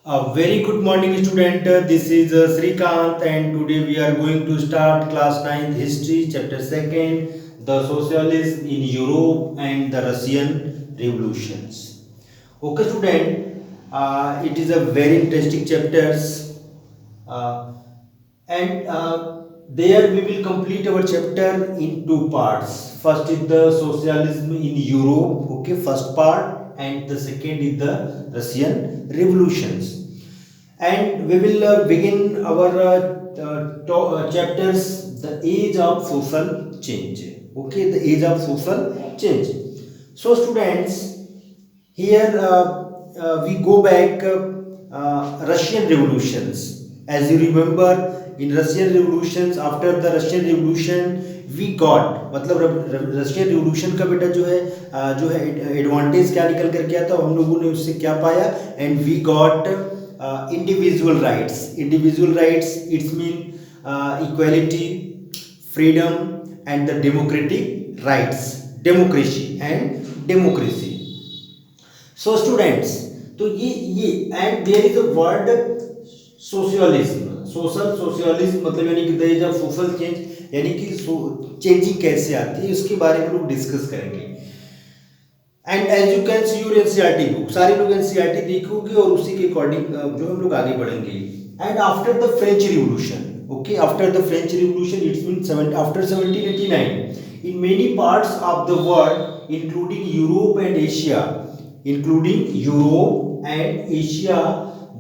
A very good morning, student. This is Srikant, and today we are going to start class 9th history, chapter 2nd, the socialism in Europe and the Russian revolutions. Okay, student, it is a very interesting chapters, uh, and there we will complete our chapter in two parts. First is the socialism in Europe, okay, first part, and the second is the Russian revolutions. And we will begin our chapters, the age of social change. Okay, the age of social change. So, students, here we go back Russian revolutions. As you remember, in Russian revolutions, after the Russian revolution, we got मतलब Russian revolution का बेटा जो है advantage क्या निकल कर के आता, हम लोगों ने उससे क्या पाया, and we got individual rights, it's mean equality, freedom, and the democratic rights, democracy. So students, तो ये and there is a word socialism, social socialism मतलब यानी कि the age of social change, यानी कि चेंजिंग कैसे आती है उसके बारे में लोग डिस्कस करेंगे. And as you can see your NCERT book, सारे लोग एनसीईआरटी देखोगे और उसी के अकॉर्डिंग जो हम लोग आगे बढ़ेंगे. And after the French revolution, okay, after the French revolution it's mean after 1789 in many parts of the world including Europe and Asia,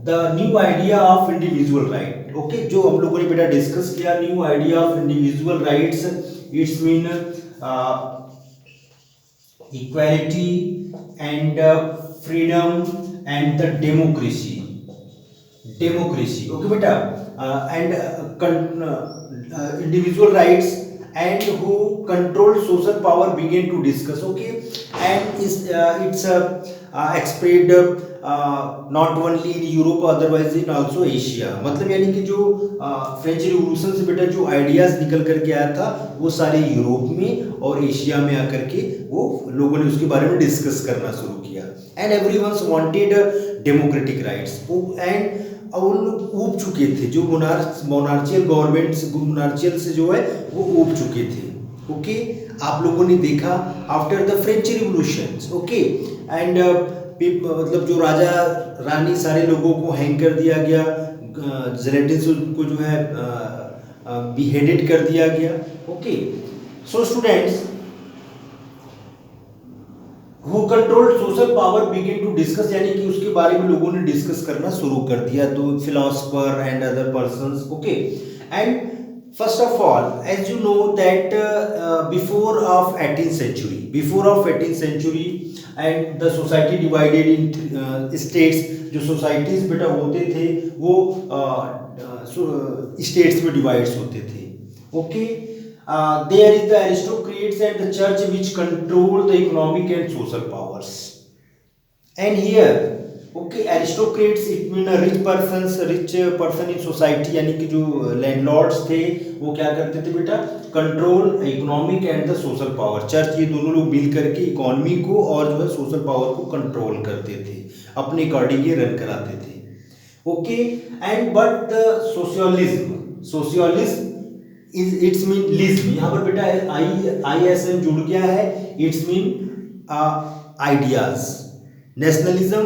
the new idea of individual right, okay, जो हम लोगों ने बेटा डिस्कस किया, new idea of individual rights, it's mean equality and freedom and the democracy, okay beta, and individual rights and who control social power begin to discuss, okay, and it's spread not only in Europe otherwise in also Asia. मतलब यानी कि जो French revolution से बेटा जो ideas निकल करके आया था वो सारे यूरोप में और एशिया में आकर के वो लोगों ने उसके बारे में डिस्कस करना शुरू किया. And everyone wanted democratic rights, and वो लोग ऊब चुके थे, जो मोनार्चियल गवर्नमेंट मोनार्चियल से जो है वो ऊब चुके थे. ओके, आप लोगों ने देखा after the French revolution, okay, and मतलब जो राजा रानी सारे लोगों को हैंग कर दिया गया, जिलेटिन को जो है बिहेडेड कर दिया गया. Okay, so students, who control social power begin to discuss, यानी कि उसके बारे में लोगों ने डिस्कस करना शुरू कर दिया, तो philosopher and other persons. Okay, and first of all, as you know that before of 18th century and the society divided in states, जो societies बेटा होते थे वो states में divides होते थे. Okay, there is the aristocrats and the church which control the economic and social powers. And here, okay, aristocrats it mean a rich person in society, यानी कि जो लैंडलॉर्ड्स थे वो क्या करते थे बेटा, control economic and the social power. Church ये दोनों लोग मिल करके इकोनॉमी को और जो है सोशल पावर को कंट्रोल करते थे, अपने अकॉर्डिंग ये रन कराते थे. Okay, and but the socialism is it's mean लिज्म, यहाँ पर बेटा ISM जुड़ गया है, it's mean ideas. Nationalism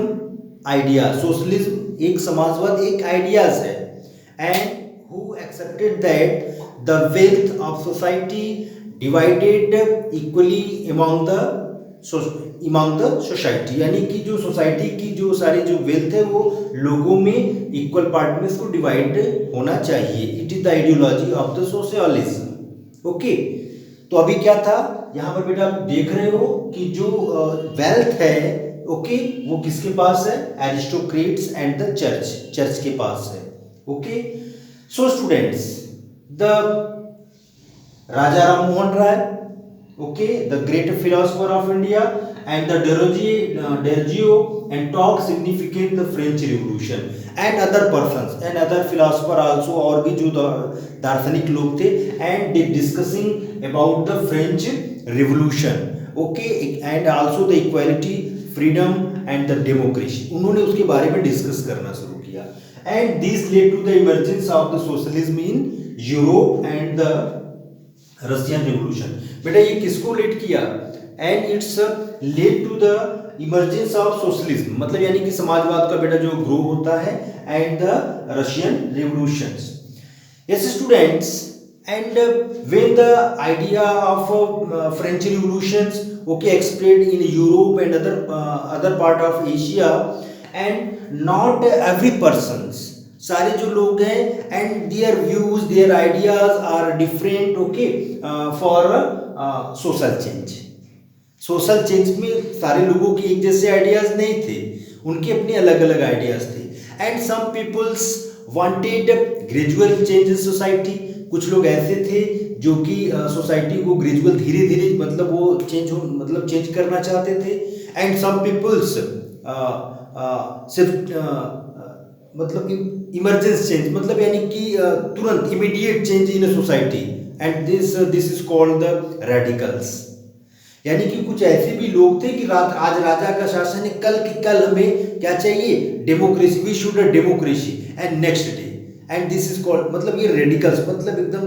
idea, socialism एक समाजवाद एक आइडियाज है. And who accepted that the wealth of society divided equally among the society, यानी कि जो सोसाइटी की जो सारी जो वेल्थ है वो लोगों में इक्वल पार्ट में इसको डिवाइड होना चाहिए. It is the ideology of the socialism. Okay, तो अभी क्या था यहाँ पर बेटा आप देख रहे हो कि जो वेल्थ है, ओके, वो किसके पास है, एरिस्टोक्रेट्स एंड द चर्च के पास है. Okay, so students, the Raja Ram Mohan Roy, okay, the great philosopher of India, and the Derozio and talk significant the French revolution and other persons and other philosopher also, और भी जो दार्शनिक लोग थे, and they discussing about the French revolution. Okay, and also the equality, freedom and the democracy, उन्होंने उसके बारे में डिस्कस करना शुरू किया. किया, and this led to the emergence of the socialism in Europe and the Russian revolution. बेटा ये किसको लेड किया, and it's led to the emergence of socialism, मतलब यानी कि समाजवाद का बेटा जो ग्रो होता है, and the Russian revolutions. Yes students, and when the idea of French revolutions okay spread in Europe and other part of Asia, and not every persons, सारे जो लोग हैं and their views their ideas are different okay for social change। Social change में सारे लोगों के एक जैसे आइडियाज नहीं थे, उनके अपने अलग अलग आइडियाज थे, and some peoples wanted gradual change in society. कुछ लोग ऐसे थे जो कि सोसाइटी को ग्रेजुअल धीरे धीरे मतलब वो चेंज करना चाहते थे, एंड सम पीपल्स सिर्फ मतलब इमरजेंस चेंज, मतलब यानी कि तुरंत immediate change in society, and this is called the radicals. यानी कि कुछ ऐसे भी लोग थे कि आज राजा का शासन है, कल की कल हमें क्या चाहिए, democracy, we should a democracy and next day, and this is called, मतलब ये रेडिकल्स, मतलब एकदम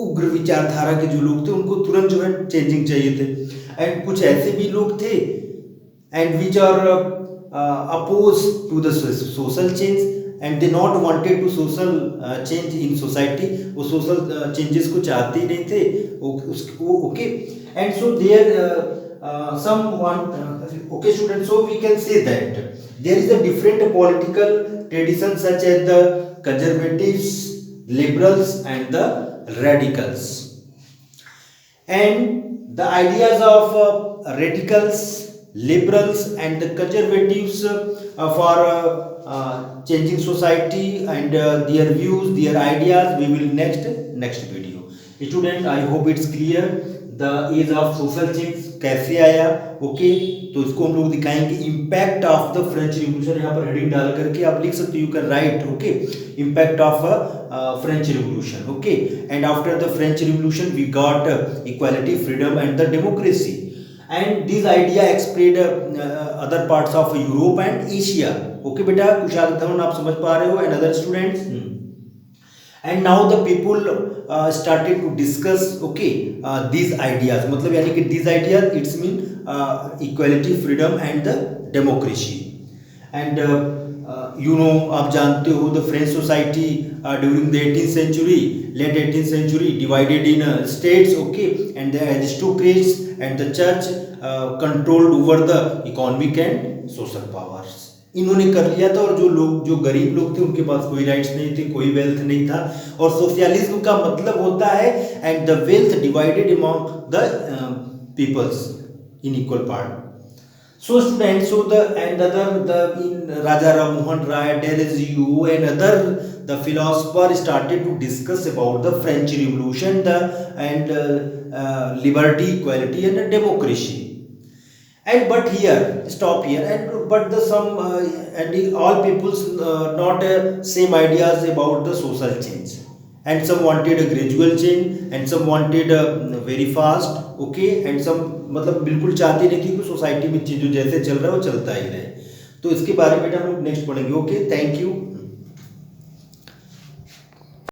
उग्र विचारधारा के जो लोग थे, उनको तुरंत जो है चेंजिंग चाहिए थे। एंड कुछ ऐसे भी लोग थे and which are oppose to the social change, and they not wanted to social change in society, वो सोशल चेंजेस को चाहते ही नहीं थे okay, and so there some want okay students, so we can say that there is a different political tradition such as the conservatives, liberals and the radicals, and the ideas of radicals, liberals and the conservatives for changing society and their views their ideas we will next video। student I hope it's clear the age of social change कैसे आया okay तो इसको हम लोग दिखाएंगे impact of the French revolution. यहाँ पर heading डाल करके आप लिख सकते हो, you can write okay impact of French revolution okay, and after the French revolution we got equality, freedom and the democracy, and this idea spread other parts of Europe and Asia okay. बेटा कुशाल धवन आप समझ पा रहे हो, and other students, and now the people started to discuss okay these ideas, मतलब यानी कि these ideas it's mean equality, freedom and the democracy, and you know आप जानते हो the French society during the 18th century, late 18th century divided in states okay, and the aristocrats and the church controlled over the economic and social powers। इन्होंने कर लिया था, और जो गरीब लोग थे उनके पास कोई राइट्स नहीं थे, कोई वेल्थ नहीं था, और सोशलिज्म का मतलब होता है and the wealth divided among the peoples in equal part. So students, so the and other the in Raja Ram Mohan Roy, Derozio and other the philosopher started to discuss about the French revolution the and liberty, equality and democracy. And but here stop here, and but the some and all people's not same ideas about the social change, and some wanted a gradual change and some wanted very fast okay, and some मतलब बिल्कुल चाहते नहीं थी कि society में चीज़ जो जैसे चल रहा है वो चलता ही रहे। तो इसके बारे में बेटा हम लोग नेक्स्ट पढ़ेंगे ओके। Thank you.